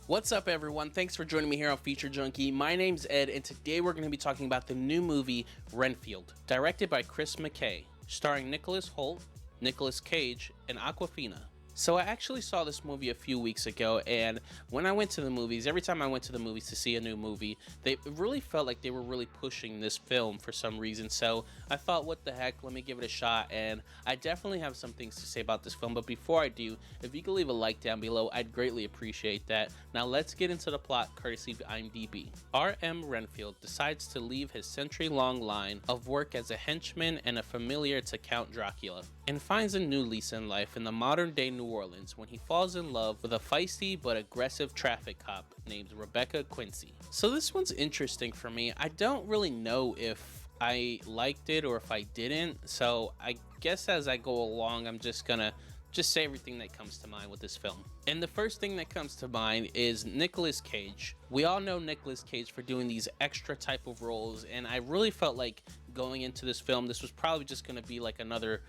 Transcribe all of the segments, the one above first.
What's up, everyone? Thanks for joining me here on Feature Junkie. My name's Ed, and today we're going to be talking about the new movie Renfield, directed by Chris McKay, starring Nicholas Hoult, Nicolas Cage, and Awkwafina. So I actually saw this movie a few weeks ago, and when I went to the movies, every time I went to the movies to see a new movie, it really felt like they were really pushing this film for some reason. So I thought, what the heck, let me give it a shot, and I definitely have some things to say about this film. But before I do, if you could leave a like down below, I'd greatly appreciate that. Now let's get into the plot, courtesy of IMDb. R.M. Renfield decides to leave his century-long line of work as a henchman and a familiar to Count Dracula, and finds a new lease in life in the modern-day New Orleans when he falls in love with a feisty but aggressive traffic cop named Rebecca Quincy. So this one's interesting for me. I don't really know if I liked it or if I didn't, so I guess as I go along, I'm just gonna say everything that comes to mind with this film. And the first thing that comes to mind is Nicolas Cage. We all know Nicolas Cage for doing these extra type of roles, and I really felt like going into this film, this was probably just going to be like another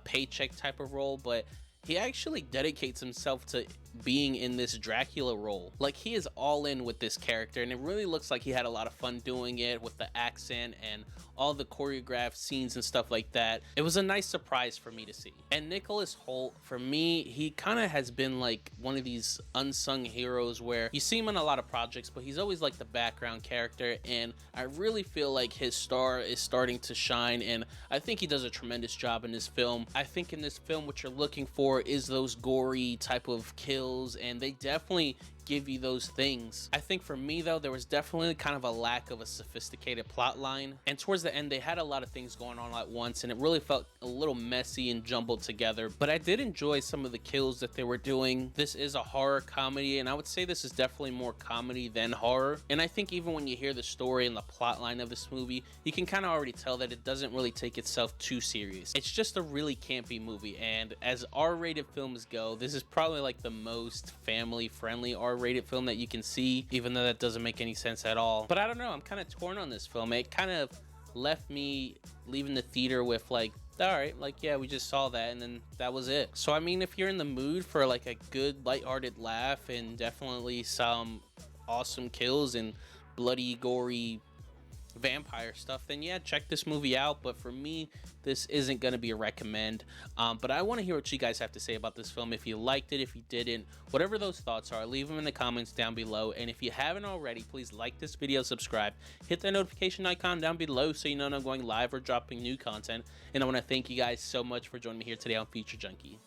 paycheck type of role, but he actually dedicates himself to being in this Dracula role. Like, he is all in with this character, and it really looks like he had a lot of fun doing it with the accent and all the choreographed scenes and stuff like that. It was a nice surprise for me to see. And Nicholas Hoult, for me, he kind of has been like one of these unsung heroes where you see him in a lot of projects, but he's always like the background character, and I really feel like his star is starting to shine, and I think he does a tremendous job in this film. I think in this film what you're looking for is those gory type of kills, and they definitely give you those things. I think for me though, there was definitely kind of a lack of a sophisticated plot line, and towards the end they had a lot of things going on at once, and it really felt a little messy and jumbled together. But I did enjoy some of the kills that they were doing. This is a horror comedy, and I would say this is definitely more comedy than horror, and I think even when you hear the story and the plot line of this movie, you can kind of already tell that it doesn't really take itself too serious. It's just a really campy movie, and as R-rated films go, this is probably like the most family friendly R-rated film that you can see, even though that doesn't make any sense at all. But I don't know, I'm kind of torn on this film. It kind of left me leaving the theater with like, all right, like, yeah, we just saw that and then that was it. So I mean, if you're in the mood for like a good lighthearted laugh and definitely some awesome kills and bloody gory vampire stuff, then yeah, check this movie out. But for me, this isn't going to be a recommend. But I want to hear what you guys have to say about this film. If you liked it, if you didn't, whatever those thoughts are, leave them in the comments down below. And if you haven't already, please like this video, subscribe, hit the notification icon down below so you know when I'm going live or dropping new content. And I want to thank you guys so much for joining me here today on Feature Junkie.